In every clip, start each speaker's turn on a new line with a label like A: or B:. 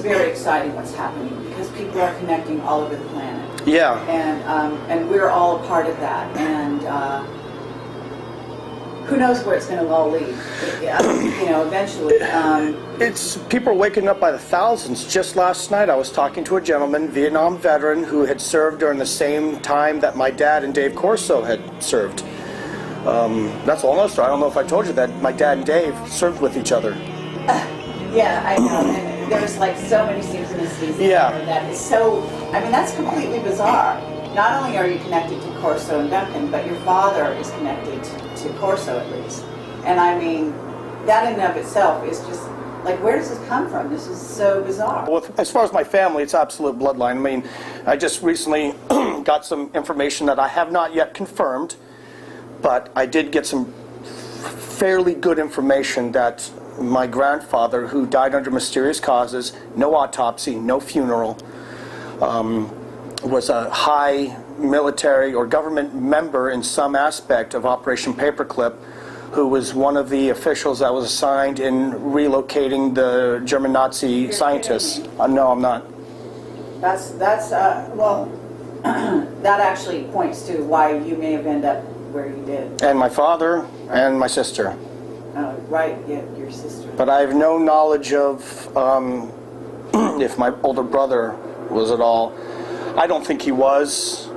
A: very exciting what's happening because people are connecting all over the planet.
B: Yeah.
A: And we're all a part of that. And who knows where it's going to all lead? You know, eventually.
B: People are waking up by the thousands. Just last night I was talking to a gentleman, Vietnam veteran, who had served during the same time that my dad and Dave Corso had served. That's a long story. I don't know if I told you that my dad and Dave served with each other.
A: Yeah, I know. And there's like so many synchronicities.
B: Yeah.
A: That is so, I mean, that's completely bizarre. Not only are you connected to Corso and Duncan, but your father is connected to Corso at least. And I mean, that in and of itself is just, like, where does this come from? This is so bizarre.
B: Well, as far as my family, it's absolute bloodline. I mean, I just recently got some information that I have not yet confirmed, but I did get some fairly good information that my grandfather, who died under mysterious causes, no autopsy, no funeral, was a high military or government member in some aspect of Operation Paperclip, who was one of the officials that was assigned in relocating the German Nazi scientists. No, I'm not.
A: Well, that actually points to why you may have ended up where you did.
B: And my father and my sister.
A: Right, yeah, your sister.
B: But I have no knowledge of if my older brother was at all. I don't think he was,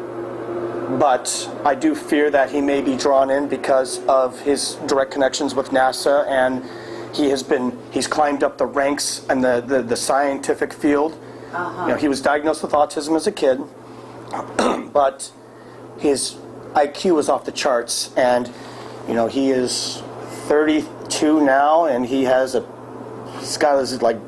B: but I do fear that he may be drawn in because of his direct connections with NASA, and he's climbed up the ranks in the scientific field. You know, he was diagnosed with autism as a kid, but his IQ is off the charts, and you know, he is 32 now, and he's got his like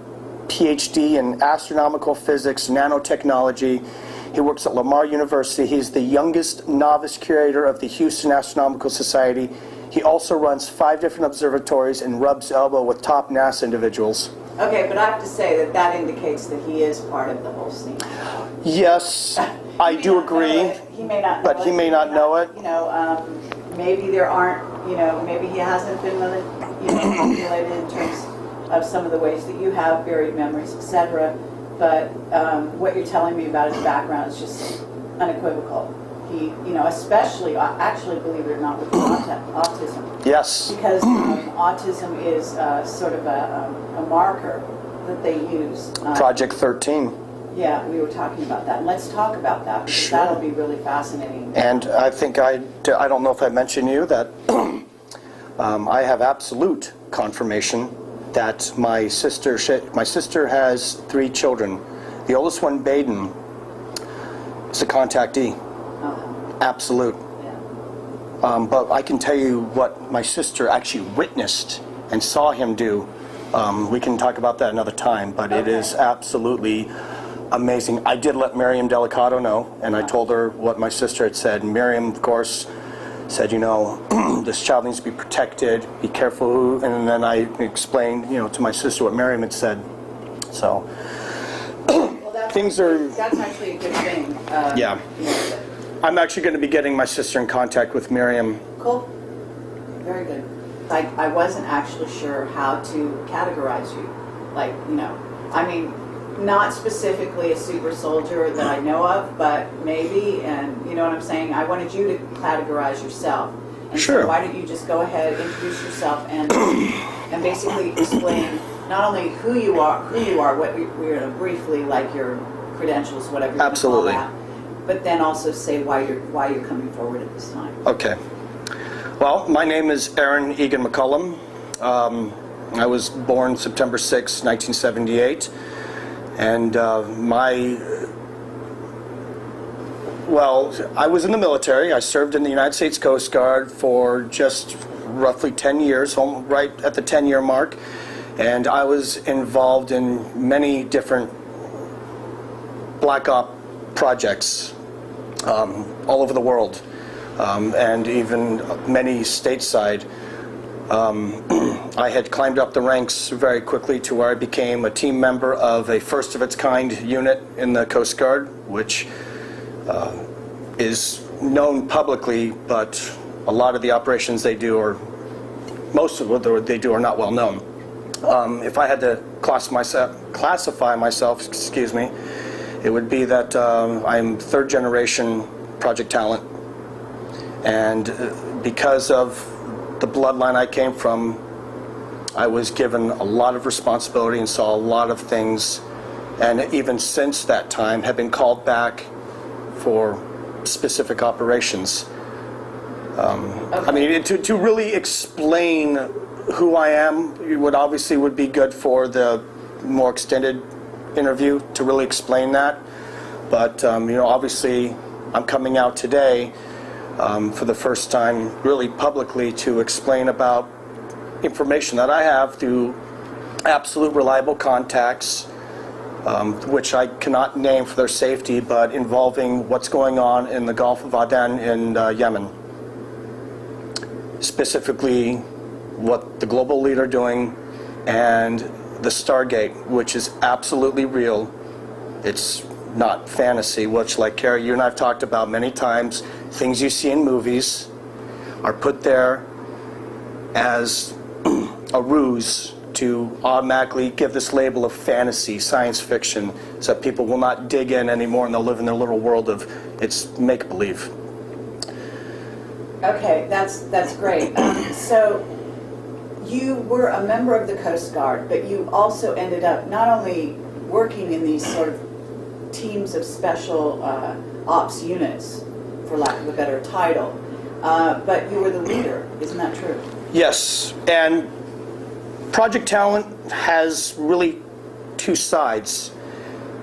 B: PhD in astronomical physics, nanotechnology. He works at Lamar University. He's the youngest novice curator of the Houston Astronomical Society. He also runs 5 different observatories and rubs elbow with top NASA individuals.
A: Okay, but I have to say that indicates that he is part of the whole scene.
B: Yes, I do agree.
A: He may not know
B: but he may not know it.
A: You know, maybe there aren't, you know, maybe he hasn't been manipulated in terms of some of the ways that you have buried memories, etc. But what you're telling me about his background is just unequivocal. He, you know, especially, actually, believe it or not, with autism.
B: Yes.
A: Because autism is sort of a marker that they use.
B: Project 13.
A: Yeah, we were talking about that. And let's talk about that, because
B: Sure.
A: that'll be really fascinating.
B: And I think I don't know if I mentioned you that I have absolute confirmation that my sister has 3 children. The oldest one, Baden, is a contactee. Absolute.
A: Yeah.
B: But I can tell you what my sister actually witnessed and saw him do. We can talk about that another time, but it is absolutely amazing. I did let Miriam Delicato know, and I told her what my sister had said. And Miriam, of course, said, you know, this child needs to be protected, be careful who, and then I explained, you know, to my sister what Miriam had said. So,
A: Well,
B: things are...
A: That's actually a good thing.
B: Yeah.
A: You know,
B: I'm actually going to be getting my sister in contact with Miriam.
A: cool. Very good. Like, I wasn't actually sure how to categorize you. Like, you know, I mean, not specifically a super soldier that I know of, but maybe, and you know what I'm saying? I wanted you to categorize yourself. And
B: Sure.
A: So why don't you just go ahead, introduce yourself, and basically explain not only who you are, what we're going to briefly, like your credentials, whatever you want to call
B: Absolutely.
A: that, but then also say why you're coming forward at this time.
B: Okay. Well, my name is Aaron Egan McCollum. I was born September 6, 1978. And I was in the military. I served in the United States Coast Guard for just roughly 10 years, right at the 10-year mark. And I was involved in many different black op projects all over the world, and even many stateside. I had climbed up the ranks very quickly to where I became a team member of a first-of-its-kind unit in the Coast Guard, which is known publicly, but a lot of the operations they do, or most of what they do, are not well known. If I had to classify myself, excuse me, it would be that I'm third generation Project Talent. And because of the bloodline I came from, I was given a lot of responsibility and saw a lot of things. And even since that time, have been called back for specific operations. I mean, to really explain who I am, it would be good for the more extended interview to really explain that. But obviously, I'm coming out today for the first time, really publicly, to explain about information that I have through absolute reliable contacts, which I cannot name for their safety, but involving what's going on in the Gulf of Aden in Yemen. Specifically, what the global lead are doing, and the Stargate, which is absolutely real. It's not fantasy, which, like Carrie, you and I have talked about many times, things you see in movies are put there as a ruse to automatically give this label of fantasy, science fiction, so that people will not dig in anymore and they'll live in their little world of it's make-believe.
A: Okay, that's great. So you were a member of the Coast Guard, but you also ended up not only working in these sort of teams of special ops units, for lack of a better title, but you were the leader. Isn't that true? Yes,
B: and Project Talent has really two sides.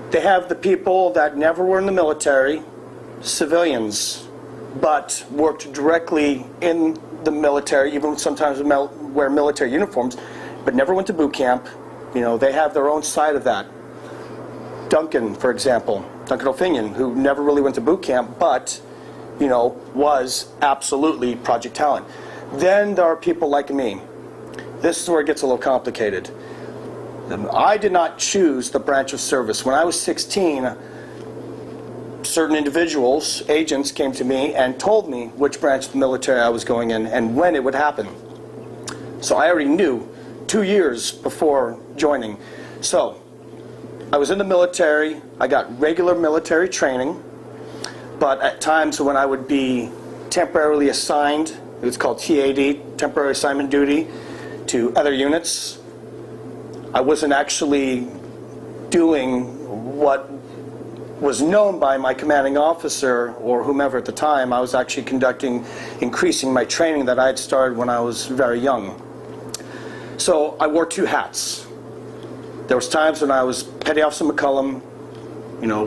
B: They have the people that never were in the military, civilians, but worked directly in the military, even sometimes wear military uniforms, but never went to boot camp. They have their own side of that. Duncan, for example, Duncan O'Finian, who never really went to boot camp, but, was absolutely Project Talent. Then there are people like me. This is where it gets a little complicated. I did not choose the branch of service. When I was 16, certain individuals, agents, came to me and told me which branch of the military I was going in and when it would happen. So I already knew 2 years before joining. So I was in the military. I got regular military training, but at times when I would be temporarily assigned, it was called TAD, temporary assignment duty, to other units, I wasn't actually doing what was known by my commanding officer or whomever at the time. I was actually increasing my training that I had started when I was very young. So I wore two hats. There was times when I was Petty Officer Mccollum,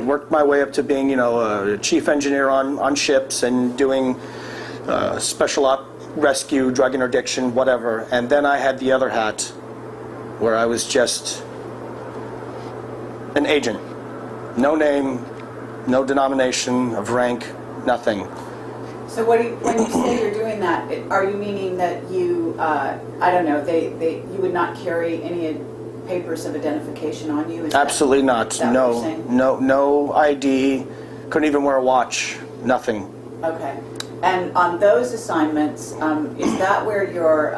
B: worked my way up to being, a chief engineer on ships and doing special op rescue, drug interdiction, whatever. And then I had the other hat where I was just an agent. No name, no denomination of rank, nothing.
A: So when you say you're doing that, are you meaning that you, you would not carry any papers of identification on you?
B: Absolutely not. No ID, couldn't even wear a watch, nothing.
A: Okay. And on those assignments, is that where your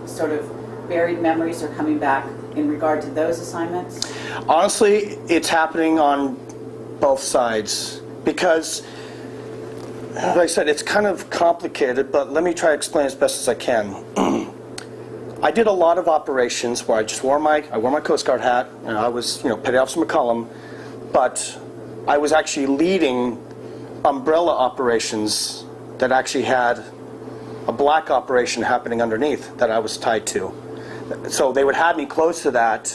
A: sort of buried memories are coming back in regard to those assignments?
B: Honestly, it's happening on both sides because, like I said, it's kind of complicated, but let me try to explain as best as I can. I did a lot of operations where I just wore my Coast Guard hat, and I was, Petty Officer Mccollum, but I was actually leading umbrella operations that actually had a black operation happening underneath that I was tied to. So they would have me close to that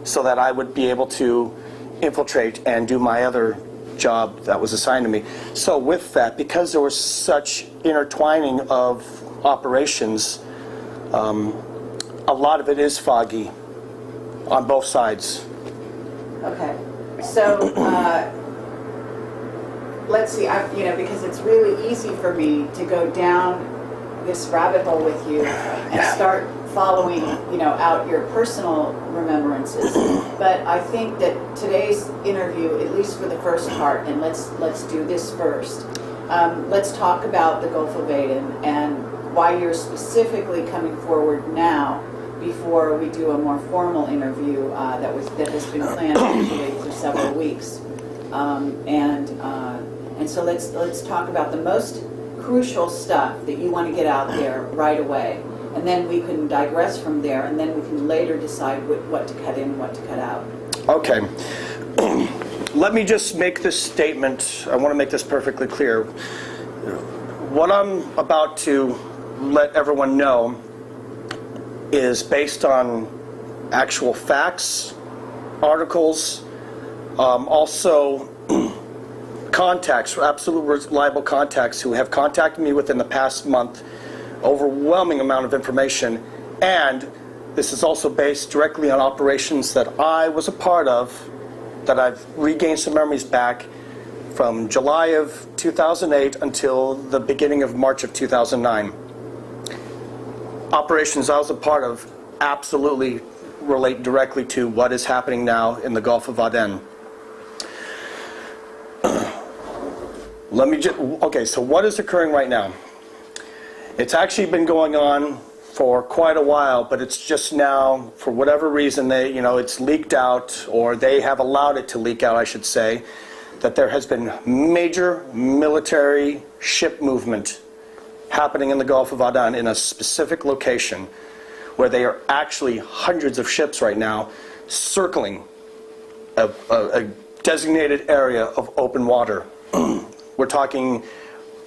B: so that I would be able to infiltrate and do my other job that was assigned to me. So with that, because there was such intertwining of operations, a lot of it is foggy on both sides.
A: Okay. So let's see, because it's really easy for me to go down this rabbit hole with you and start following, out your personal remembrances. But I think that today's interview, at least for the first part, and let's do this first. Let's talk about the Gulf of Aden and why you're specifically coming forward now before we do a more formal interview that has been planned actually for several weeks. And so let's talk about the most crucial stuff that you want to get out there right away, and then we can digress from there, and then we can later decide what to cut in and what to cut out.
B: Okay. Let me just make this statement. I want to make this perfectly clear. What I'm about to let everyone know is based on actual facts, articles, also contacts, absolute reliable contacts who have contacted me within the past month, overwhelming amount of information, and this is also based directly on operations that I was a part of, that I've regained some memories back from July of 2008 until the beginning of March of 2009. Operations I was a part of absolutely relate directly to what is happening now in the Gulf of Aden. Okay, so what is occurring right now? It's actually been going on for quite a while, but it's just now, for whatever reason, it's leaked out, or they have allowed it to leak out, I should say, that there has been major military ship movement happening in the Gulf of Aden in a specific location where they are actually hundreds of ships right now circling a designated area of open water. We're talking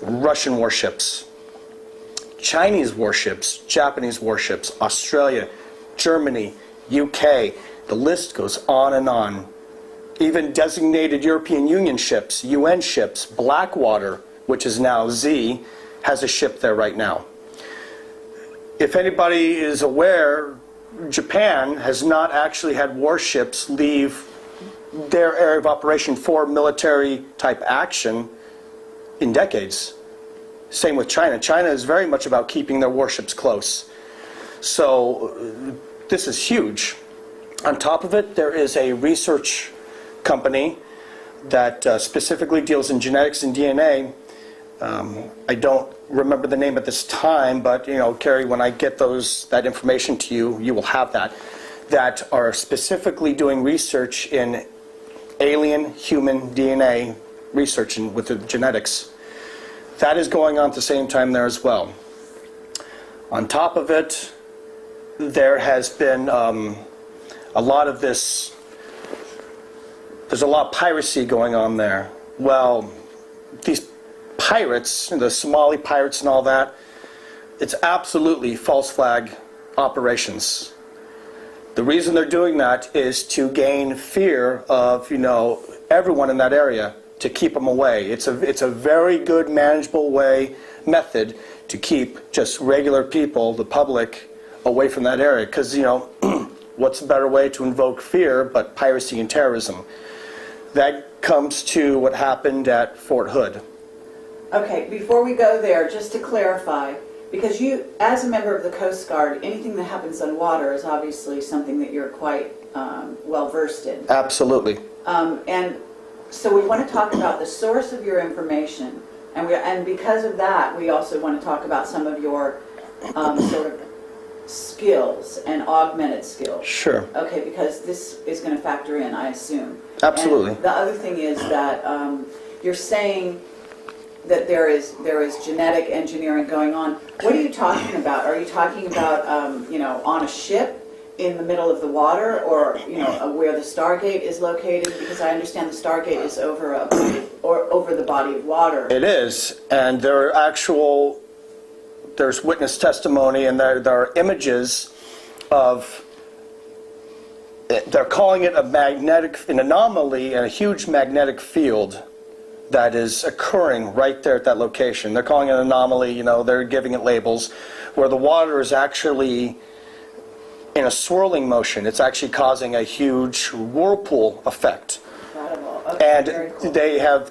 B: Russian warships, Chinese warships, Japanese warships, Australia, Germany, UK, the list goes on and on. Even designated European Union ships, UN ships, Blackwater, which is now Z, has a ship there right now. If anybody is aware, Japan has not actually had warships leave their area of operation for military type action in decades. Same with China. China is very much about keeping their warships close. So this is huge. On top of it, there is a research company that specifically deals in genetics and DNA. I don't remember the name at this time, but Carrie, when I get that information to you, you will have that are specifically doing research in alien human DNA research with the genetics. That is going on at the same time there as well. On top of it, there has been a lot of this, there's a lot of piracy going on there. Well, these pirates, the Somali pirates and all that, it's absolutely false flag operations. The reason they're doing that is to gain fear of, everyone in that area, to keep them away. It's a very good manageable method to keep just regular people, the public, away from that area. Because, what's a better way to invoke fear but piracy and terrorism? That comes to what happened at Fort Hood.
A: Okay, before we go there, just to clarify, because you, as a member of the Coast Guard, anything that happens on water is obviously something that you're quite well versed in.
B: Absolutely.
A: And so we want to talk about the source of your information, and because of that, we also want to talk about some of your sort of skills and augmented skills. Sure. Okay, because this is going to factor in, I assume.
B: Absolutely.
A: And the other thing is that you're saying that there is genetic engineering going on. What are you talking about? Are you talking about on a ship in the middle of the water, or where the Stargate is located? Because I understand the Stargate is over the body of water. It is, and there's witness testimony, and there are images of. They're calling it an anomaly and a huge magnetic field that is occurring right there at that location. They're calling it an anomaly, they're giving it labels, where the water is actually in a swirling motion. It's actually causing a huge whirlpool effect. Incredible. Okay, and very cool.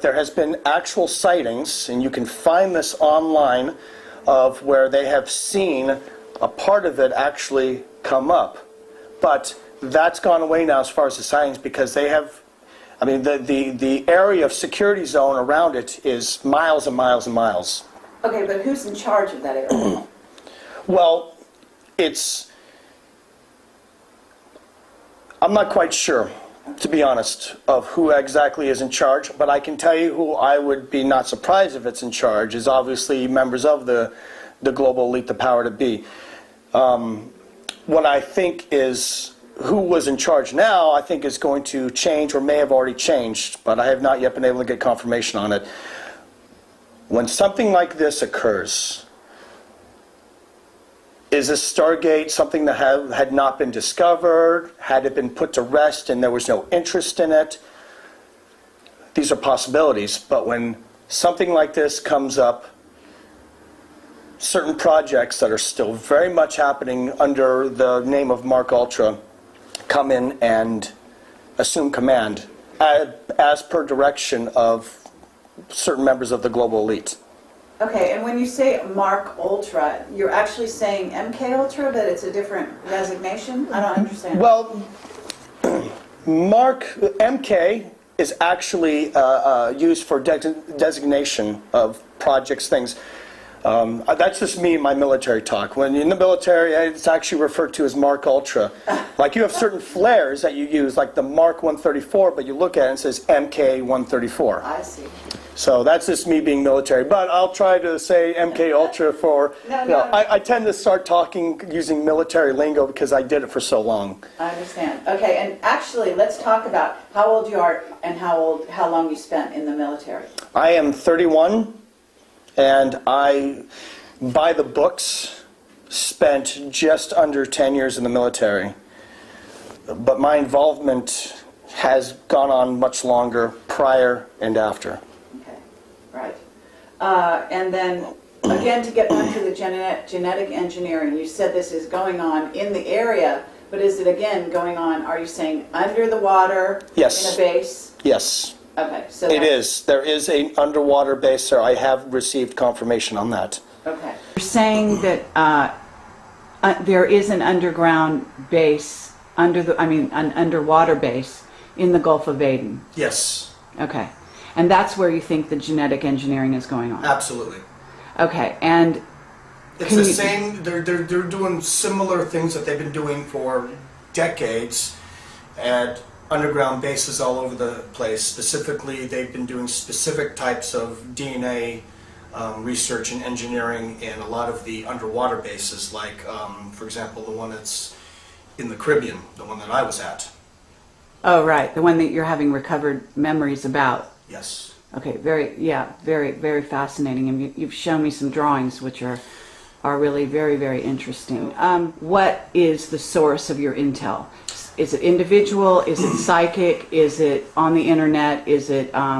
A: There has been actual sightings, and you can find this online, of where they have seen a part of it actually come up. But that's gone away now as far as the sightings, because they have, the area of security zone around it is miles and miles and miles. Okay, but who's in charge of that area? Well,
B: I'm not quite sure, to be honest, of who exactly is in charge, but I can tell you who I would be not surprised if it's in charge is obviously members of the global elite, the power to be. What I think is who was in charge now, I think is going to change or may have already changed, but I have not yet been able to get confirmation on it. When something like this occurs, is this Stargate something that had not been discovered? Had it been put to rest and there was no interest in it? These are possibilities, but when something like this comes up, certain projects that are still very much happening under the name of MKUltra come in and assume command as per direction of certain members of the global elite.
A: Okay, and when you say MKUltra, you're actually saying MKUltra, but it's a different designation? I don't understand.
B: Well, MK is actually used for designation of projects, things. That's just me in my military talk. When you're in the military, it's actually referred to as MKUltra. Like you have certain flares that you use, like the Mark 134, but you look at it and it says MK 134.
A: I see.
B: So that's just me being military. But I'll try to say MKUltra for, I tend to start talking using military lingo because I did it for so long.
A: I understand. Okay, and actually, let's talk about how old you are and how long you spent in the military.
B: I am 31. And I, by the books, spent just under 10 years in the military. But my involvement has gone on much longer prior and after.
A: Okay, right. And then, again, to get back to the genetic engineering, you said this is going on in the area, but is it, again, going on, are you saying under the water?
B: Yes.
A: In a base?
B: Yes.
A: Okay, so
B: it is. There is an underwater base there. I have received confirmation on that.
A: Okay. You're saying that there is an underground base, an underwater base in the Gulf of Aden?
B: Yes.
A: Okay. And that's where you think the genetic engineering is going on?
B: Absolutely.
A: Okay, and...
B: It's the same, they're doing similar things that they've been doing for decades at underground bases all over the place. Specifically, they've been doing specific types of DNA research and engineering in a lot of the underwater bases, like, for example, the one that's in the Caribbean, the one that I was at.
A: Oh, right, the one that you're having recovered memories about.
B: Yes.
A: Okay, very, very fascinating. And you've shown me some drawings which are really very, very interesting. What is the source of your intel? Is it individual? Is it psychic? Is it on the internet? Is it, I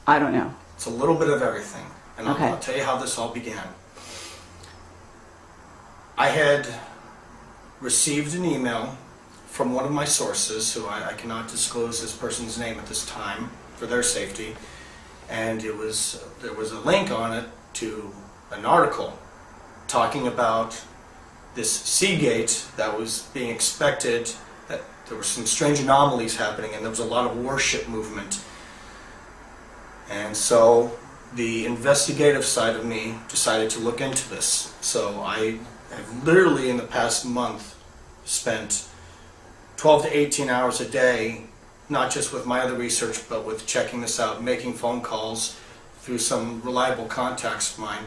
A: don't know.
B: It's a little bit of everything. And
A: okay.
B: I'll tell you how this all began. I had received an email from one of my sources, who I cannot disclose this person's name at this time for their safety, and there was a link on it to an article talking about this Seagate that was being expected, that there were some strange anomalies happening and there was a lot of warship movement. And so the investigative side of me decided to look into this. So I have literally in the past month spent 12 to 18 hours a day, not just with my other research, but with checking this out, making phone calls through some reliable contacts of mine.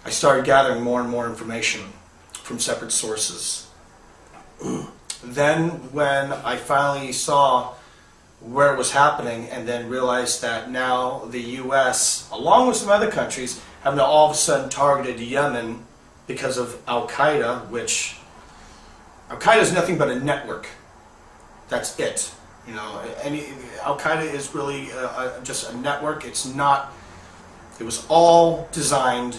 B: I started gathering more and more information from separate sources. Then when I finally saw where it was happening and then realized that now the US, along with some other countries, have now all of a sudden targeted Yemen because of Al-Qaeda, which Al-Qaeda is nothing but a network. That's it. Al-Qaeda is really just a network. It's not, it was all designed,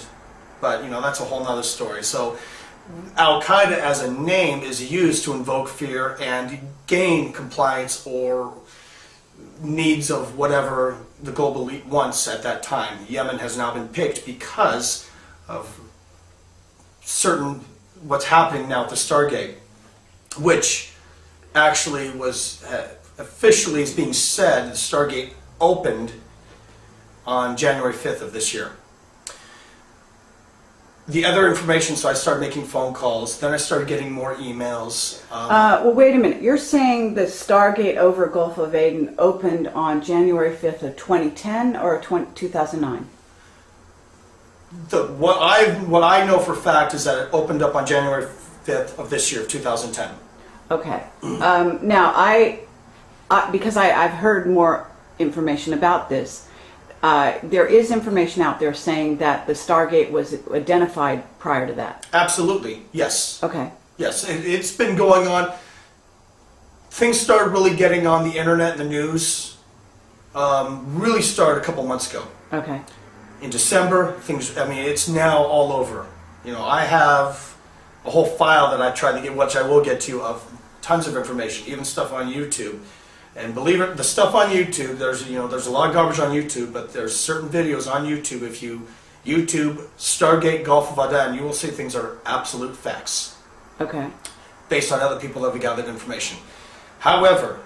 B: but that's a whole nother story. So Al-Qaeda as a name is used to invoke fear and gain compliance or needs of whatever the global elite wants at that time. Yemen has now been picked because of what's happening now at the Stargate, which actually was officially is being said the Stargate opened on January 5th of this year. the other information, so I started making phone calls. Then I started getting more emails.
A: Well, wait a minute. You're saying the Stargate over Gulf of Aden opened on January 5th of 2010 or 2009?
B: What I know for a fact is that it opened up on January 5th of this year, of 2010.
A: Okay. Now, because I've heard more information about this, there is information out there saying that the Stargate was identified prior to that.
B: Absolutely, yes.
A: Okay.
B: Yes, it's been going on. Things started really getting on the internet and the news. Really started a couple months ago.
A: Okay.
B: In December, it's now all over. I have a whole file that I tried to get, which I will get to, of tons of information, even stuff on YouTube. And believe it, the stuff on YouTube, there's a lot of garbage on YouTube, but there's certain videos on YouTube. If you YouTube Stargate Gulf of Aden, you will see things are absolute facts.
A: Okay.
B: Based on other people that have gathered information. However,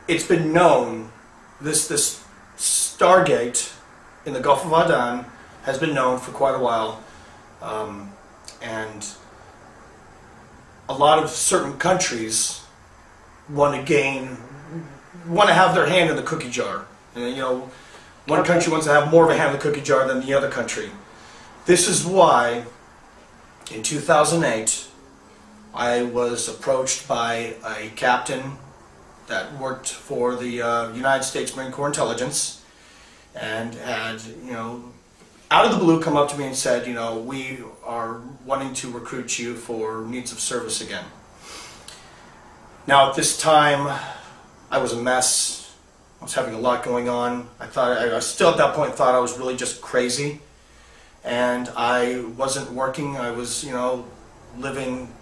B: it's been known, this Stargate in the Gulf of Aden has been known for quite a while, and a lot of certain countries want to have their hand in the cookie jar. And one country wants to have more of a hand in the cookie jar than the other country. This is why, in 2008, I was approached by a captain that worked for the United States Marine Corps Intelligence, and had, out of the blue come up to me and said, we are wanting to recruit you for needs of service again. Now at this time, I was a mess. I was having a lot going on. I still at that point thought I was really just crazy. And I wasn't working. I was, living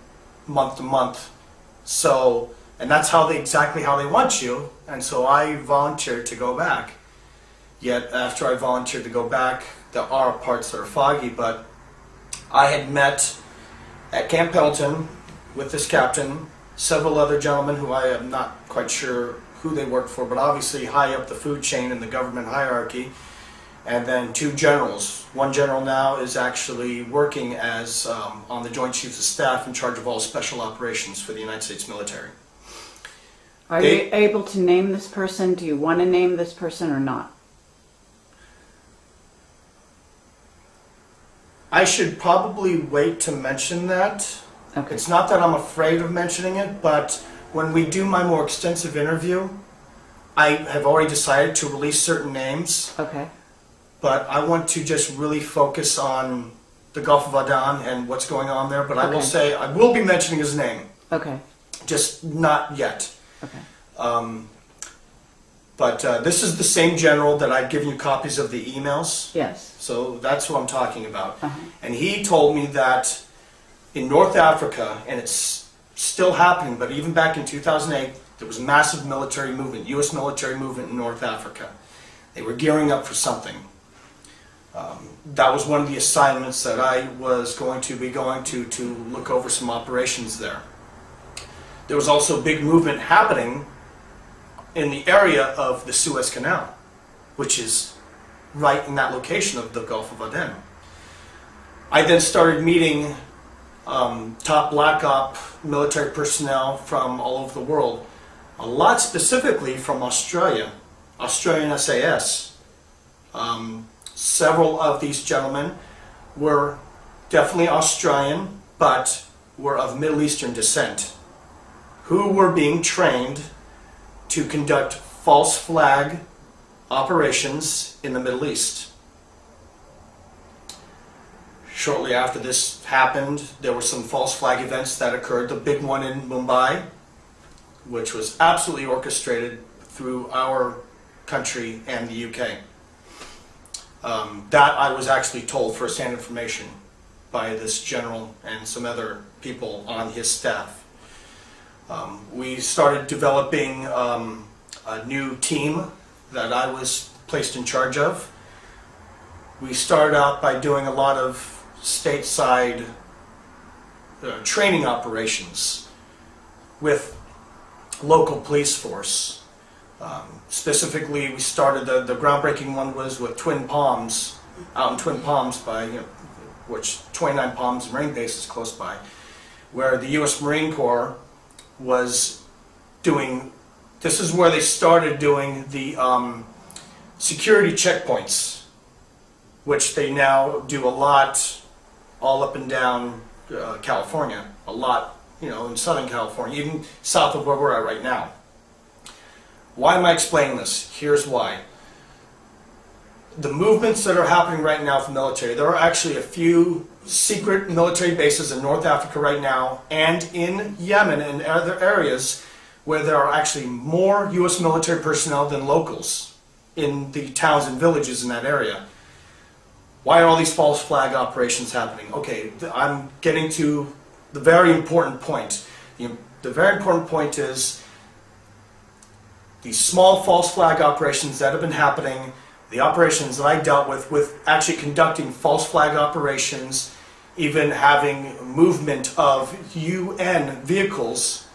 B: month to month. And that's exactly how they want you. And so I volunteered to go back. Yet after I volunteered to go back, there are parts that are foggy, but I had met at Camp Pendleton with this captain, several other gentlemen who I am not quite sure who they worked for, but obviously high up the food chain in the government hierarchy, and then two generals. One general now is actually working as on the Joint Chiefs of Staff in charge of all special operations for the United States military.
A: Are you able to name this person? Do you want to name this person or not?
B: I should probably wait to mention that.
A: Okay.
B: It's not that I'm afraid of mentioning it, but when we do my more extensive interview, I have already decided to release certain names.
A: Okay.
B: But I want to just really focus on the Gulf of Aden and what's going on there. But I will say, I will be mentioning his name.
A: Okay.
B: Just not yet.
A: Okay.
B: But this is the same general that I've given you copies of the emails.
A: Yes.
B: So that's who I'm talking about.
A: Uh-huh.
B: And he told me that in North Africa, and it's still happening, but even back in 2008, there was a massive military movement, U.S. military movement in North Africa. They were gearing up for something. That was one of the assignments that I was going to be going to look over some operations there. There was also a big movement happening in the area of the Suez Canal, which is right in that location of the Gulf of Aden. I then started meeting top Black Op military personnel from all over the world, a lot specifically from Australia, Australian SAS. Several of these gentlemen were definitely Australian, but were of Middle Eastern descent, who were being trained to conduct false flag operations in the Middle East. Shortly after this happened, there were some false flag events that occurred. The big one in Mumbai, which was absolutely orchestrated through our country and the UK. That I was actually told first-hand information by this general and some other people on his staff. We started developing a new team that I was placed in charge of. We started out by doing a lot of stateside training operations with local police force. Specifically, we started, the groundbreaking one was with Twin Palms out in Twin Palms by, which 29 Palms Marine Base is close by, where the U.S. Marine Corps was doing, this is where they started doing the security checkpoints, which they now do a lot all up and down California, a lot, in Southern California, even south of where we're at right now. Why am I explaining this? Here's why. The movements that are happening right now for military, there are actually a few secret military bases in North Africa right now and in Yemen and other areas where there are actually more U.S. military personnel than locals in the towns and villages in that area. Why are all these false flag operations happening? Okay, I'm getting to the very important point. The very important point is these small false flag operations that have been happening, the operations that I dealt with actually conducting false flag operations, even having movement of UN vehicles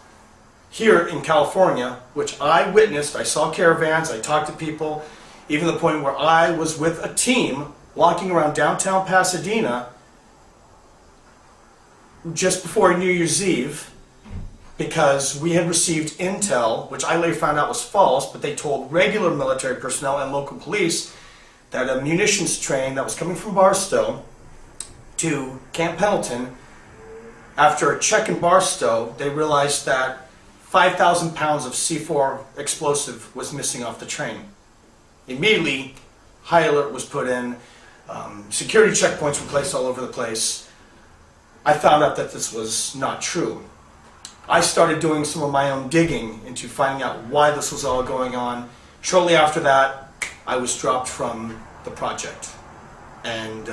B: here in California, which I witnessed. I saw caravans, I talked to people, even to the point where I was with a team walking around downtown Pasadena just before New Year's Eve, because we had received intel, which I later found out was false, but they told regular military personnel and local police that a munitions train that was coming from Barstow to Camp Pendleton, after a check in Barstow, they realized that 5,000 pounds of C4 explosive was missing off the train. Immediately, high alert was put in, security checkpoints were placed all over the place. I found out that this was not true. I started doing some of my own digging into finding out why this was all going on. Shortly after that, I was dropped from the project. And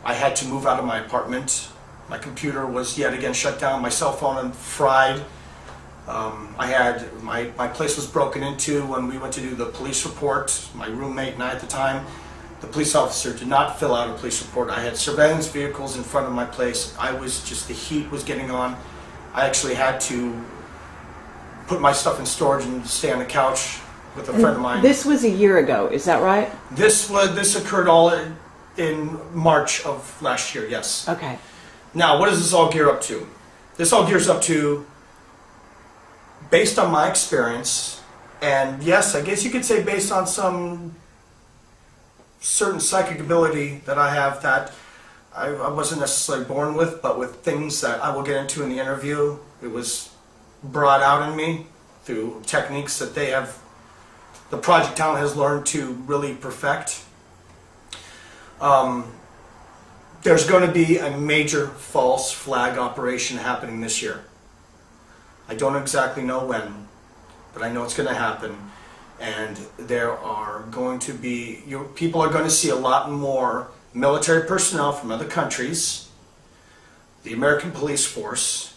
B: I had to move out of my apartment. My computer was yet again shut down, my cell phone fried. My place was broken into when we went to do the police report. My roommate and I at the time, the police officer did not fill out a police report. I had surveillance vehicles in front of my place. The heat was getting on. I actually had to put my stuff in storage and stay on the couch with a friend of mine.
A: This was a year ago, is that right?
B: This occurred all in March of last year, yes.
A: Okay.
B: Now, what does this all gear up to? This all gears up to, based on my experience, and yes, I guess you could say based on some certain psychic ability that I have that I wasn't necessarily born with, but with things that I will get into in the interview, it was brought out in me through techniques that the Project Talent has learned to really perfect. There's going to be a major false flag operation happening this year. I don't exactly know when, but I know it's going to happen. And there are going to be, people are going to see a lot more military personnel from other countries, the American police force.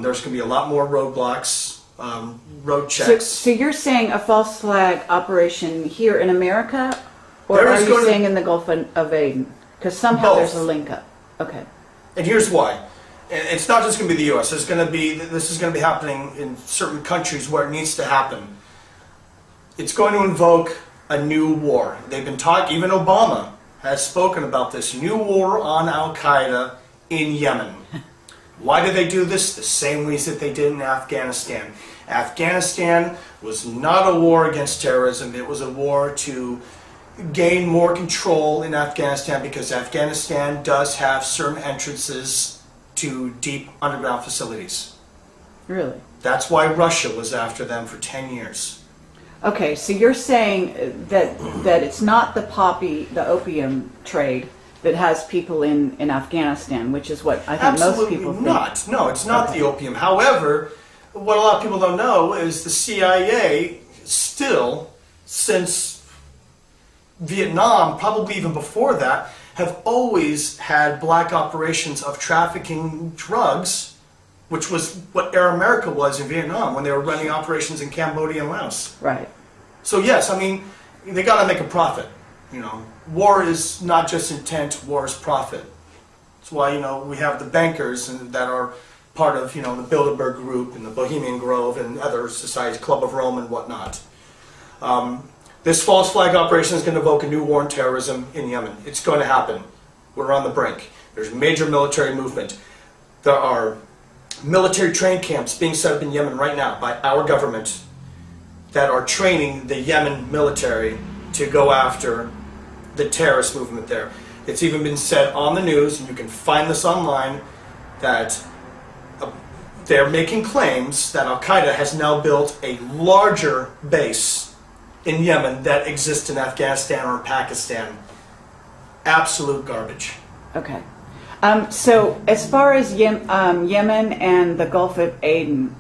B: There's going to be a lot more roadblocks, road checks.
A: So you're saying a false flag operation here in America, or are you saying in the Gulf of Aden? Because somehow
B: both.
A: There's a link up. Okay.
B: And here's why. It's not just going to be the U.S. This is going to be happening in certain countries where it needs to happen. It's going to invoke a new war. They've been talking, even Obama has spoken about this new war on Al-Qaeda in Yemen. Why did they do this? The same ways that they did in Afghanistan. Afghanistan was not a war against terrorism. It was a war to gain more control in Afghanistan, because Afghanistan does have certain entrances to deep underground facilities.
A: Really?
B: That's why Russia was after them for 10 years.
A: Okay, so you're saying that it's not the opium trade that has people in Afghanistan, which is what I think most people think.
B: Absolutely not. No, it's not the opium. However, what a lot of people don't know is the CIA still, since Vietnam, probably even before that, have always had black operations of trafficking drugs, which was what Air America was in Vietnam when they were running operations in Cambodia and Laos.
A: Right.
B: So yes, I mean, they got to make a profit. War is not just intent; war is profit. That's why we have the bankers that are part of the Bilderberg Group and the Bohemian Grove and other societies, Club of Rome and whatnot. This false flag operation is going to evoke a new war on terrorism in Yemen. It's going to happen. We're on the brink. There's major military movement. There are military training camps being set up in Yemen right now by our government that are training the Yemen military to go after the terrorist movement there. It's even been said on the news, and you can find this online, that they're making claims that Al-Qaeda has now built a larger base in Yemen that exists in Afghanistan or Pakistan. Absolute garbage.
A: Okay. So as far as Yemen and the Gulf of Aden,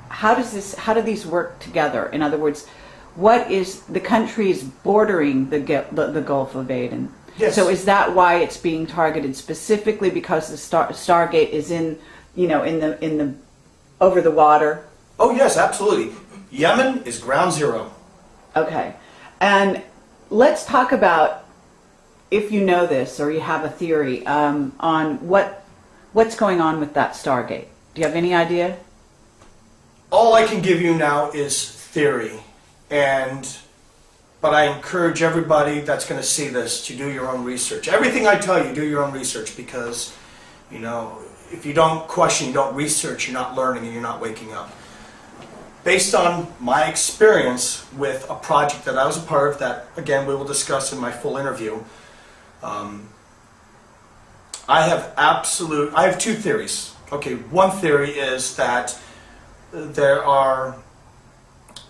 A: how do these work together? In other words, what is the countries bordering the Gulf of Aden?
B: Yes.
A: So is that why it's being targeted specifically because the Stargate is in the over the water?
B: Oh yes, absolutely. Yemen is ground zero.
A: Okay. And let's talk about, if you know this or you have a theory on what's going on with that Stargate. Do you have any idea?
B: All I can give you now is theory, but I encourage everybody that's going to see this to do your own research. Everything I tell you, do your own research, because, you know, if you don't question, you don't research, you're not learning and you're not waking up. Based on my experience with a project that I was a part of, that again we will discuss in my full interview, I have two theories. Okay, one theory is that there are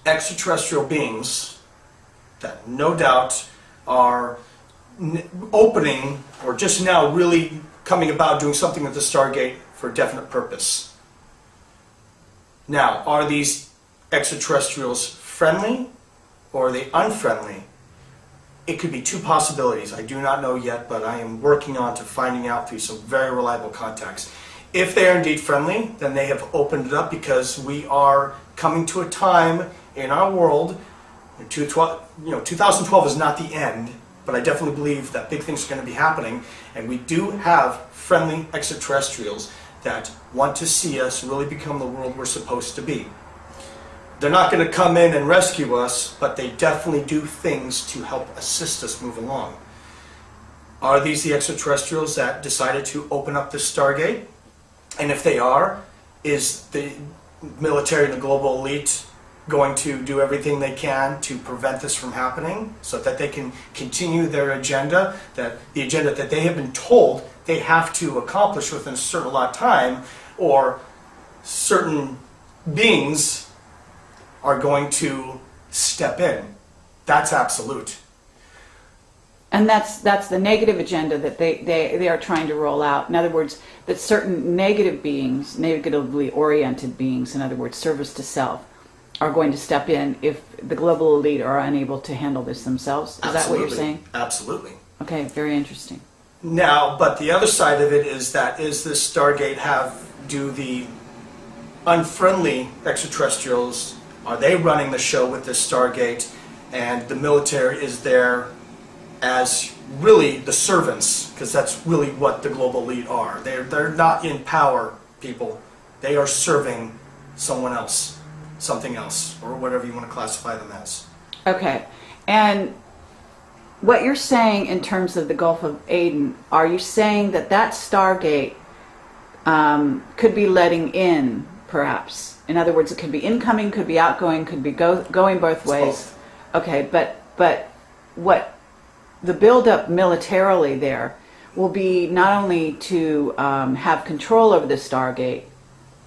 B: extraterrestrial beings that no doubt are opening, or just now really coming about doing something with the Stargate for a definite purpose. Now, are these extraterrestrials friendly or are they unfriendly? It could be two possibilities. I do not know yet, but I am working on to finding out through some very reliable contacts. If they are indeed friendly, then they have opened it up, because we are coming to a time in our world. 2012 is not the end, but I definitely believe that big things are going to be happening, and we do have friendly extraterrestrials that want to see us really become the world we're supposed to be. They're not going to come in and rescue us, but they definitely do things to help assist us move along. Are these the extraterrestrials that decided to open up this Stargate? And if they are, is the military and the global elite going to do everything they can to prevent this from happening so that they can continue their agenda, that the agenda that they have been told they have to accomplish within a certain allotted time, or certain beings are going to step in? That's absolute.
A: And that's the negative agenda that they are trying to roll out. In other words, that certain negative beings, negatively oriented beings, in other words, service to self, are going to step in if the global elite are unable to handle this themselves. Is that what you're saying?
B: Absolutely.
A: Okay, very interesting.
B: Now, but the other side of it is that, is this Stargate do the unfriendly extraterrestrials, are they running the show with this Stargate, and the military is there as really the servants, because that's really what the global elite are. They're not in power, people. They are serving someone else, something else, or whatever you want to classify them as.
A: Okay, and what you're saying in terms of the Gulf of Aden, are you saying that Stargate could be letting in, perhaps? In other words, it could be incoming, could be outgoing, could be going both ways.
B: Both.
A: Okay, but what the build-up militarily there will be not only to have control over the Stargate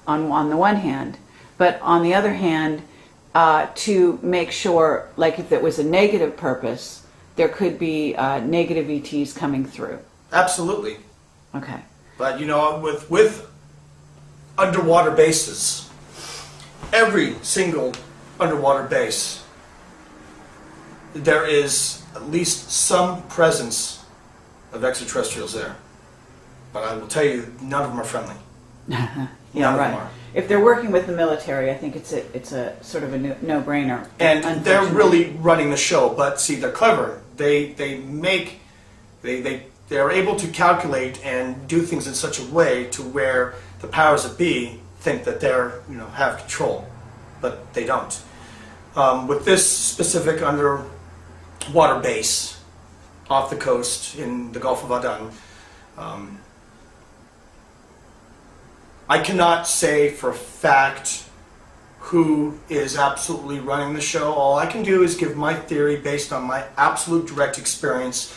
A: on the one hand, but on the other hand, to make sure, like if it was a negative purpose, there could be negative ETs coming through.
B: Absolutely.
A: Okay.
B: But you know, with underwater bases, every single underwater base, there is at least some presence of extraterrestrials there. But I will tell you, none of them are friendly.
A: Yeah,
B: None
A: right.
B: of them are.
A: If they're working with the military, I think it's a sort of a no-brainer.
B: And they're really running the show. But see, they're clever. They're able to calculate and do things in such a way to where the powers that be think that they're, have control, but they don't. With this specific underwater base off the coast in the Gulf of Aden, I cannot say for a fact who is absolutely running the show. All I can do is give my theory based on my absolute direct experience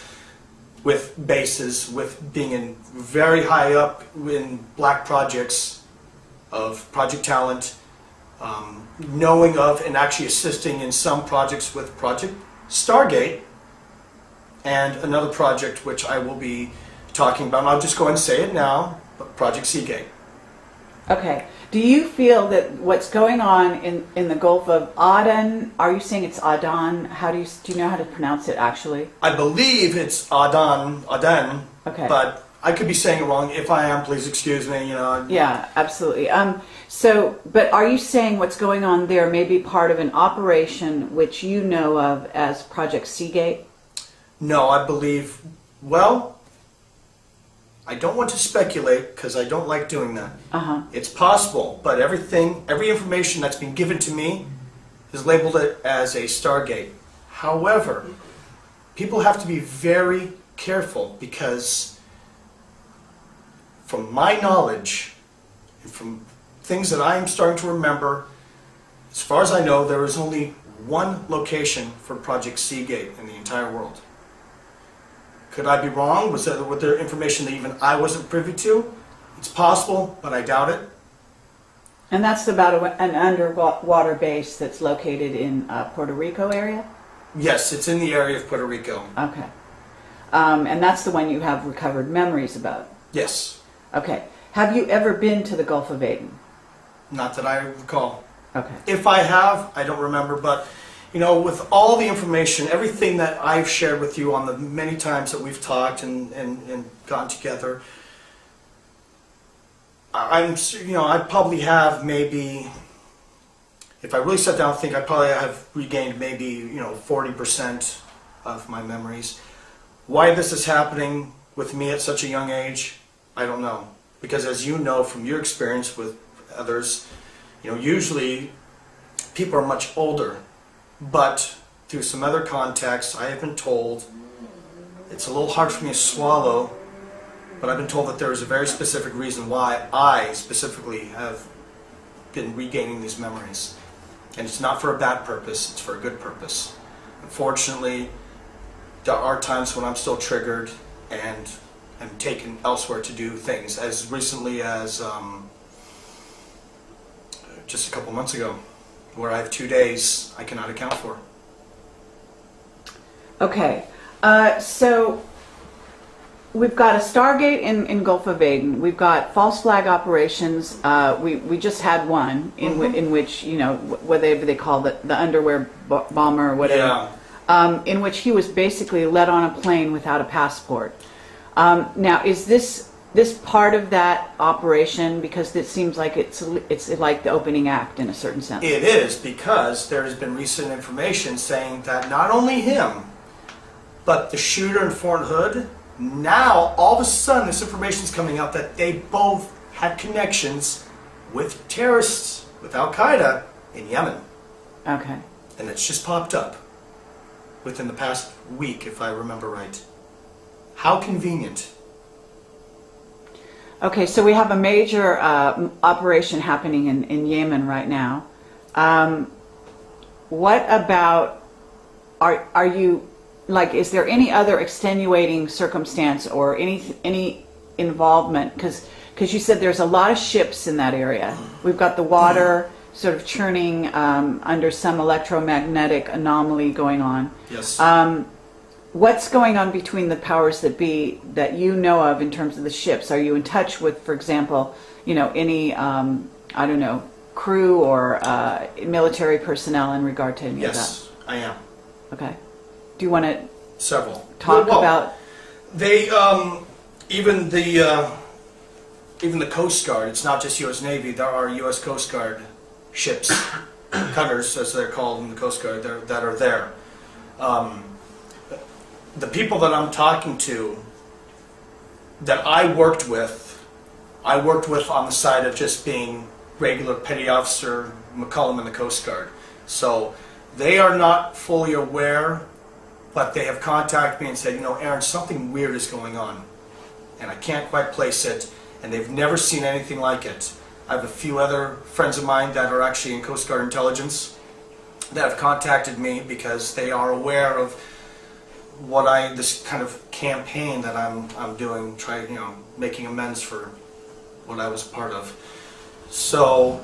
B: with bases, with being in very high up in black projects of project talent, knowing of and actually assisting in some projects with Project Stargate and another project which I will be talking about. And I'll just go ahead and say it now, Project Seagate.
A: Okay. Do you feel that what's going on in the Gulf of Aden, are you saying it's Aden? Do you know how to pronounce it actually?
B: I believe it's Aden,
A: okay.
B: But I could be saying it wrong. If I am, please excuse me.
A: Yeah, absolutely. But are you saying what's going on there may be part of an operation which you know of as Project Seagate?
B: No, I believe, well, I don't want to speculate because I don't like doing that. It's possible, but every information that's been given to me is labeled it as a Stargate. However, people have to be very careful because from my knowledge and from things that I am starting to remember, as far as I know, there is only one location for Project Seagate in the entire world. Could I be wrong? Was there information that even I wasn't privy to? It's possible, but I doubt it.
A: And that's about an underwater base that's located in Puerto Rico area?
B: Yes, it's in the area of Puerto Rico.
A: Okay. And that's the one you have recovered memories about?
B: Yes.
A: Okay. Have you ever been to the Gulf of Aden?
B: Not that I recall.
A: Okay.
B: If I have, I don't remember, but with all the information, everything that I've shared with you on the many times that we've talked and gotten together, I probably have maybe, if I really sat down and think, I probably have regained maybe 40% of my memories. Why this is happening with me at such a young age, I don't know. Because as you know from your experience with others, usually people are much older. But through some other contexts, I have been told, it's a little hard for me to swallow, but I've been told that there is a very specific reason why I specifically have been regaining these memories. And it's not for a bad purpose, it's for a good purpose. Unfortunately, there are times when I'm still triggered and am taken elsewhere to do things, as recently as just a couple months ago, where I have 2 days I cannot account for.
A: Okay, so we've got a Stargate in Gulf of Aden. We've got false flag operations. We just had one in which, whatever they call the underwear bomber or whatever, in which he was basically let on a plane without a passport. Now, is this part of that operation, because it seems like it's like the opening act in a certain sense?
B: It is, because there has been recent information saying that not only him, but the shooter in Fort Hood, now all of a sudden this information is coming out that they both had connections with terrorists, with Al-Qaeda in Yemen.
A: Okay.
B: And it's just popped up within the past week, if I remember right. How convenient.
A: Okay, so we have a major operation happening in Yemen right now. What about, are you, like, is there any other extenuating circumstance or any involvement? Because you said there's a lot of ships in that area. We've got the water sort of churning under some electromagnetic anomaly going on.
B: Yes.
A: What's going on between the powers that be that you know of in terms of the ships? Are you in touch with, for example, any, I don't know, crew or military personnel in regard to any of that?
B: Yes, I am.
A: Okay. Do you want to talk about?
B: They, even the Coast Guard, it's not just U.S. Navy, there are U.S. Coast Guard ships, cutters as they're called in the Coast Guard, that are there. The people that I'm talking to, that I worked with on the side of just being regular petty officer Mccollum in the Coast Guard. So They are not fully aware, but they have contacted me and said, you know, Aaron, something weird is going on, and I can't quite place it, and they've never seen anything like it. I have a few other friends of mine that are actually in Coast Guard intelligence that have contacted me because they are aware of this kind of campaign that I'm doing, making amends for what I was part of. So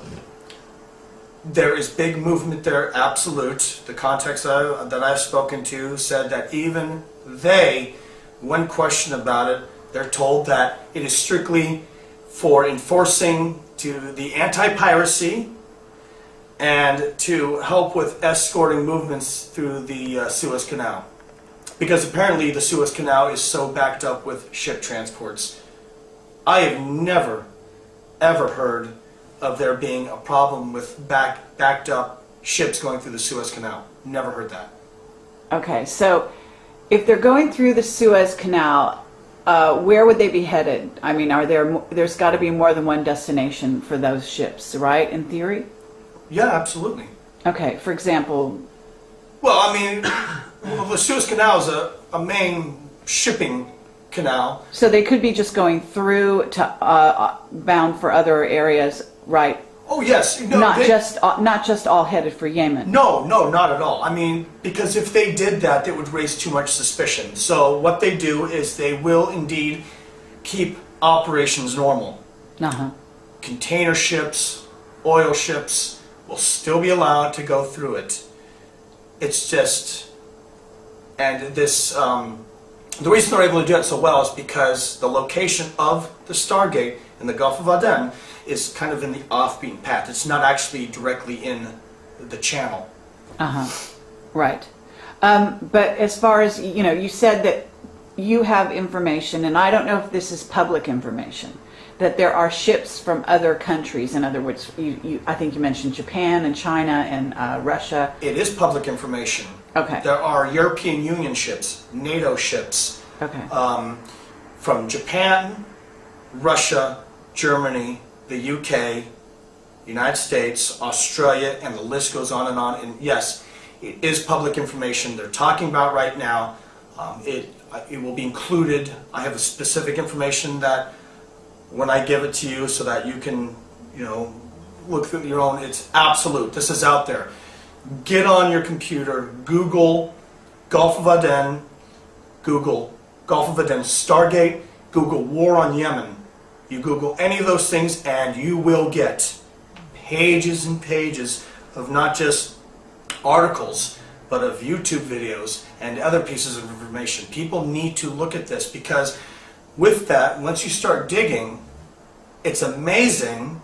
B: there is big movement there, absolute. The contacts that I've spoken to said that even they, when questioned about it, they're told that it is strictly for enforcing to the anti-piracy and to help with escorting movements through the Suez Canal. Because apparently the Suez Canal is so backed up with ship transports. I have never, ever heard of there being a problem with backed up ships going through the Suez Canal. Never heard that.
A: Okay, so if they're going through the Suez Canal, where would they be headed? I mean, there's got to be more than one destination for those ships, right, in theory?
B: Yeah, absolutely.
A: Okay, for example...
B: Well, I mean, the Suez Canal is a main shipping canal.
A: So they could be just going through to bound for other areas, right?
B: Oh yes, no,
A: not just all headed for Yemen.
B: No, not at all. I mean, because if they did that, it would raise too much suspicion. So what they do is they will indeed keep operations normal. Container ships, oil ships will still be allowed to go through it. It's just, and this, the reason they're able to do it so well is because the location of the Stargate in the Gulf of Aden is kind of in the off-beaten path. It's not actually directly in the channel.
A: Right. But as far as, you said that you have information, and I don't know if this is public information, that there are ships from other countries. In other words, I think you mentioned Japan and China and Russia.
B: It is public information.
A: Okay.
B: There are European Union ships, NATO ships, from Japan, Russia, Germany, the UK, United States, Australia, and the list goes on and on. And yes, it is public information they're talking about right now. It will be included. I have a specific information that when I give it to you so that you can, look through your own, it's absolute. This is out there. Get on your computer, Google Gulf of Aden, Google Gulf of Aden Stargate, Google War on Yemen. You Google any of those things and you will get pages and pages of not just articles, but of YouTube videos and other pieces of information. People need to look at this because with that, once you start digging, it's amazing,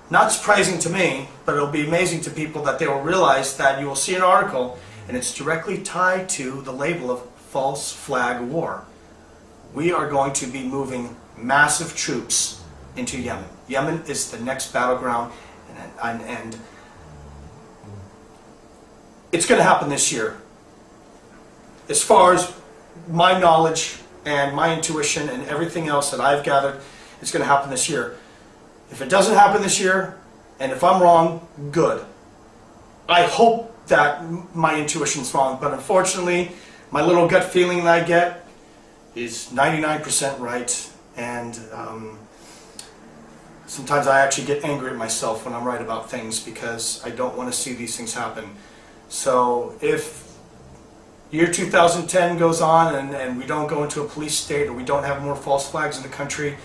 B: not surprising to me, but it'll be amazing to people that they will realize that you will see an article and it's directly tied to the label of false flag war. We are going to be moving massive troops into Yemen. Yemen is the next battleground, and it's going to happen this year. As far as my knowledge and my intuition and everything else that I've gathered, it's going to happen this year. If it doesn't happen this year, and if I'm wrong, good. I hope that my intuition's wrong, but unfortunately, my little gut feeling that I get is 99% right, and sometimes I actually get angry at myself when I'm right about things because I don't want to see these things happen. So if year 2010 goes on and we don't go into a police state or we don't have more false flags in the country,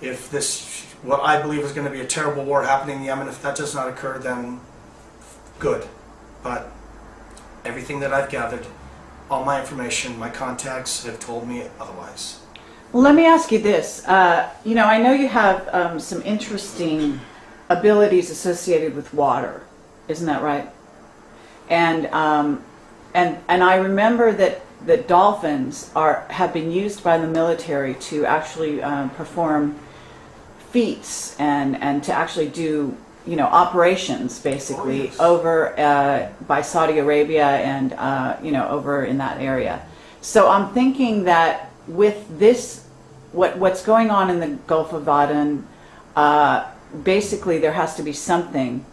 B: if this, what I believe is going to be a terrible war happening in Yemen, if that does not occur, then good. But everything that I've gathered, all my information, my contacts have told me otherwise.
A: Well, let me ask you this. I know you have some interesting abilities associated with water. Isn't that right? And I remember that dolphins have been used by the military to actually perform feats and to actually do operations basically over by Saudi Arabia and over in that area. So I'm thinking that with this, what's going on in the Gulf of Aden, basically there has to be something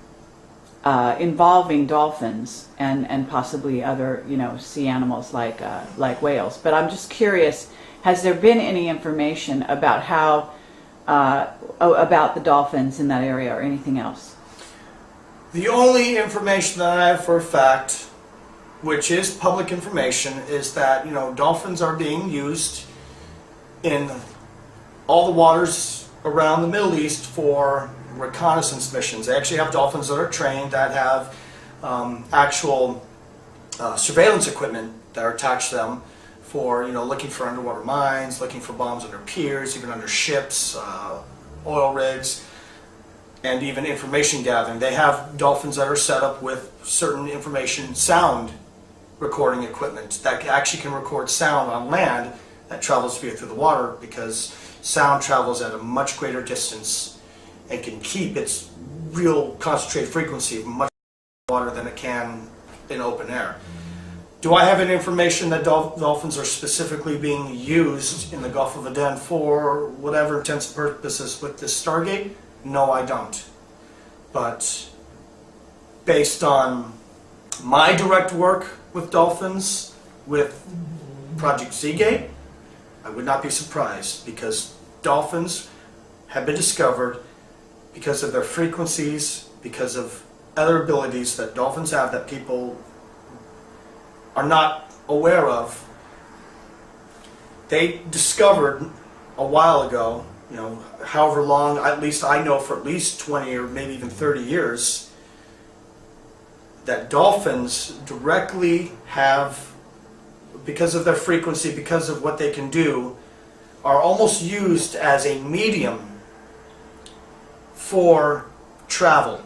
A: involving dolphins and possibly other, you know, sea animals like whales. But I'm just curious, has there been any information about how about the dolphins in that area or anything else?
B: The only information that I have for a fact, which is public information, is that, you know, dolphins are being used in all the waters around the Middle East for reconnaissance missions. They actually have dolphins that are trained, that have actual surveillance equipment that are attached to them for, you know, looking for underwater mines, looking for bombs under piers, even under ships, oil rigs, and even information gathering. They have dolphins that are set up with certain information sound recording equipment that actually can record sound on land that travels via through the water, because sound travels at a much greater distance and can keep its real concentrated frequency much water than it can in open air. Do I have any information that dolphins are specifically being used in the Gulf of Aden for whatever intents and purposes with this Stargate? No, I don't. But based on my direct work with dolphins, with Project Seagate, I would not be surprised, because dolphins have been discovered because of their frequencies, because of other abilities that dolphins have that people are not aware of. They discovered a while ago, you know, however long, at least I know for at least 20 or maybe even 30 years, that dolphins directly have, because of their frequency, because of what they can do, are almost used as a medium for travel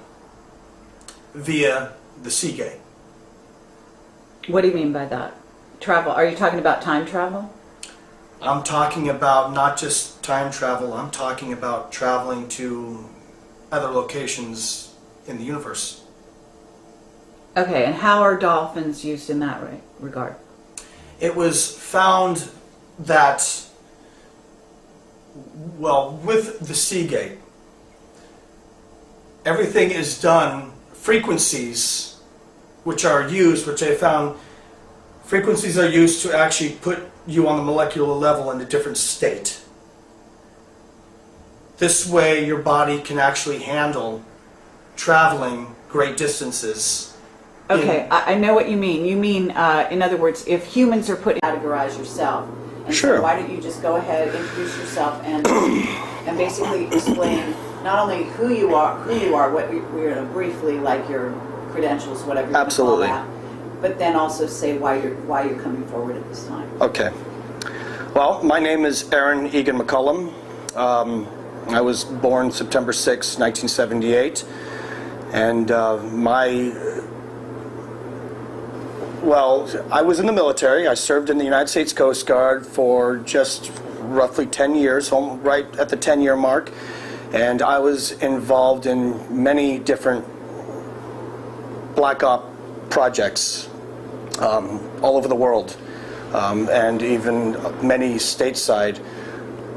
B: via the Seagate.
A: What do you mean by that? Travel? Are you talking about time travel?
B: I'm talking about not just time travel, I'm talking about traveling to other locations in the universe.
A: Okay, and how are dolphins used in that regard?
B: It was found that, well, with the Seagate, everything is done, frequencies which are used, which they found, frequencies are used to actually put you on the molecular level in a different state. This way your body can actually handle traveling great distances.
A: Okay, I know what you mean. You mean, in other words, if humans are put in, categorize yourself. And
B: Sure.
A: So why don't you just go ahead, introduce yourself, and basically explain not only who you are, what we're going to briefly, like your credentials, whatever you
B: Absolutely.
A: call that, but then also say why you're coming forward at this time.
B: Okay. Well, my name is Aaron Egan Mccollum. I was born September 6, 1978, and I was in the military. I served in the United States Coast Guard for just roughly 10 years, right at the 10-year mark, and I was involved in many different black op projects all over the world, and even many stateside.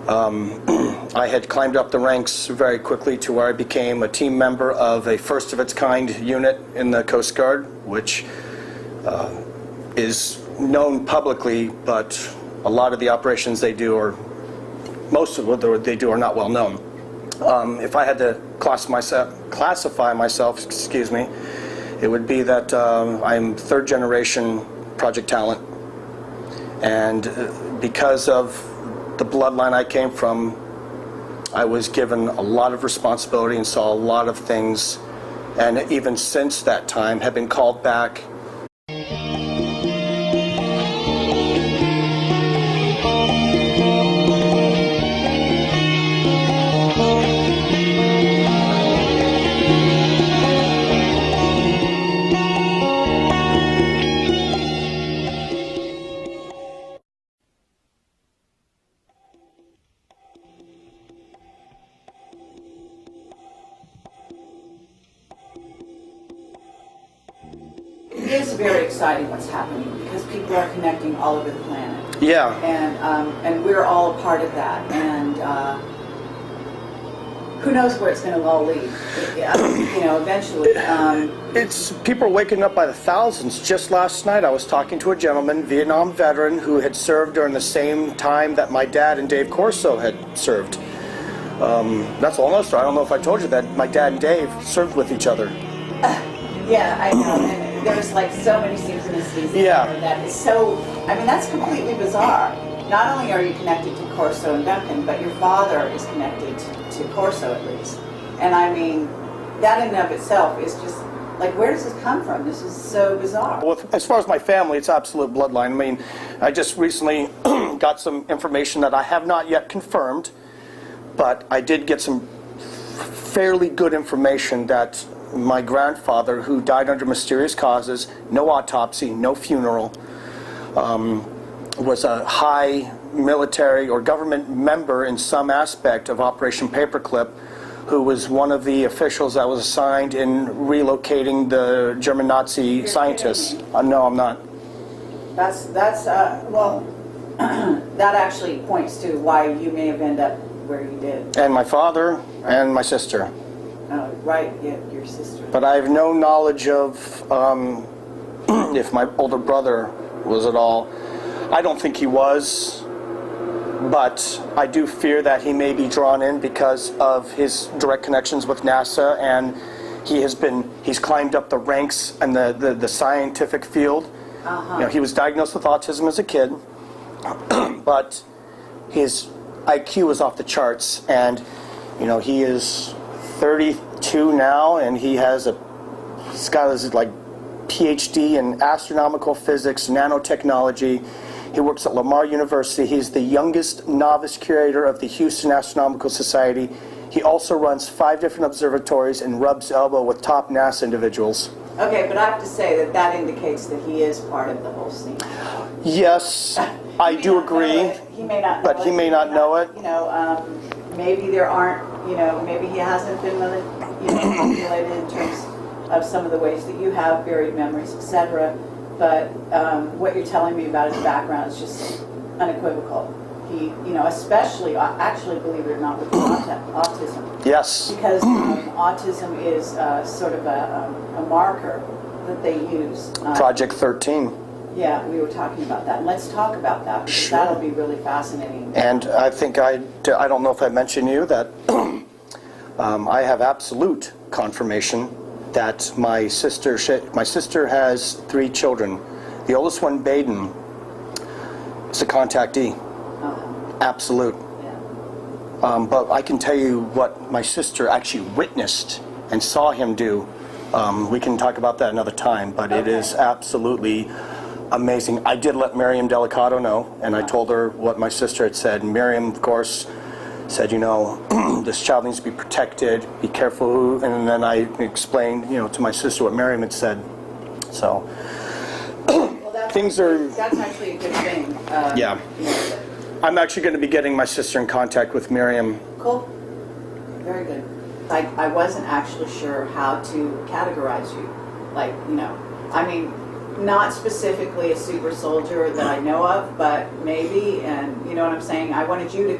B: I had climbed up the ranks very quickly to where I became a team member of a first-of-its-kind unit in the Coast Guard, which is known publicly, but a lot of the operations they do, or most of what they do, are not well known. If I had to classify myself, excuse me, it would be that I'm third-generation project talent, and because of the bloodline I came from, I was given a lot of responsibility and saw a lot of things, and even since that time have been called back.
A: It is very exciting what's happening, because people are connecting all over the planet.
B: Yeah.
A: And we're all a part of that. And who knows where it's going to all lead, eventually.
B: It's people are waking up by the thousands. Just last night I was talking to a gentleman, Vietnam veteran, who had served during the same time that my dad and Dave Corso had served. That's a long story. I don't know if I told you that my dad and Dave served with each other.
A: Yeah, I know. And there's like so many synchronicities in there that is so, that's completely bizarre. Not only are you connected to Corso and Duncan, but your father is connected to Corso at least. And that in and of itself is just, like, where does this come from? This is so bizarre.
B: Well, as far as my family, it's absolute bloodline. I just recently got some information that I have not yet confirmed, but I did get some fairly good information that my grandfather, who died under mysterious causes, no autopsy, no funeral, was a high military or government member in some aspect of Operation Paperclip, who was one of the officials that was assigned in relocating the German Nazi scientists. No, I'm not.
A: Well, that actually points to why you may have ended up where you did.
B: And my father and my sister.
A: Right, yeah, your sister.
B: But I have no knowledge of if my older brother was at all. I don't think he was, but I do fear that he may be drawn in because of his direct connections with NASA, and he's climbed up the ranks in the scientific field. He was diagnosed with autism as a kid, but his IQ is off the charts, and he is 32 now, and he's got his PhD in astronomical physics, nanotechnology. He works at Lamar University. He's the youngest novice curator of the Houston Astronomical Society. He also runs 5 different observatories and rubs elbow with top NASA individuals.
A: Okay, but I have to say that indicates that he is part of the whole scene.
B: Yes, I do agree.
A: He may not know
B: but he may not know it.
A: Maybe there aren't, maybe he hasn't been populated in terms of some of the ways that you have buried memories, etc. But what you're telling me about his background is just unequivocal. He, especially, actually, believe it or not, with autism.
B: Yes.
A: Because autism is sort of a marker that they use.
B: Project 13.
A: Yeah, we were talking about that. And let's talk about that, because that'll be really fascinating.
B: And I think I don't know if I mentioned you that I have absolute confirmation that my sister has 3 children. The oldest one, Baden, is a contactee. Absolute.
A: Yeah.
B: But I can tell you what my sister actually witnessed and saw him do. We can talk about that another time, but it is absolutely amazing. I did let Miriam Delicato know, and I told her what my sister had said. And Miriam, of course, said, this child needs to be protected, be careful who, and then I explained, to my sister what Miriam had said. So, things are...
A: That's actually a good thing.
B: Yeah. I'm actually going to be getting my sister in contact with Miriam.
A: Cool. Very good. I wasn't actually sure how to categorize you. Not specifically a super soldier that I know of, but maybe, and you know what I'm saying? I wanted you to...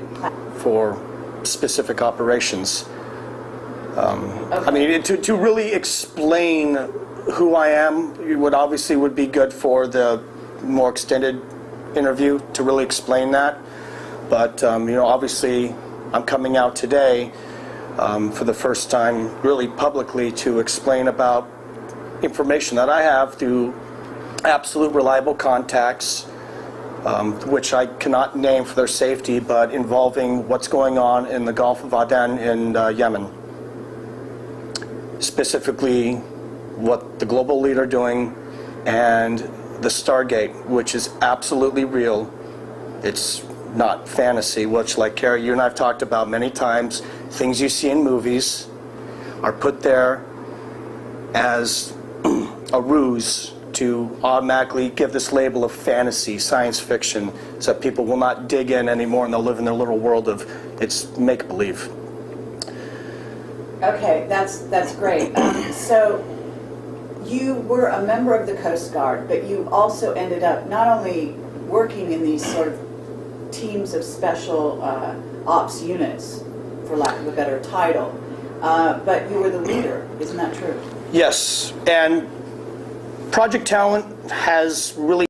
B: For specific operations.
A: Okay.
B: To really explain who I am would be good for the more extended interview, to really explain that. But, obviously, I'm coming out today for the first time really publicly to explain about information that I have through absolute reliable contacts, which I cannot name for their safety, but involving what's going on in the Gulf of Aden in Yemen. Specifically, what the global elite are doing, and the Stargate, which is absolutely real. It's not fantasy, which, like Carrie, you and I have talked about many times. Things you see in movies are put there as a ruse to automatically give this label of fantasy, science fiction, so that people will not dig in anymore and they'll live in their little world of it's make-believe.
A: Okay, that's great. So you were a member of the Coast Guard, but you also ended up not only working in these sort of teams of special ops units for lack of a better title. But you were the leader, isn't that true?
B: Yes, and Project Talent has really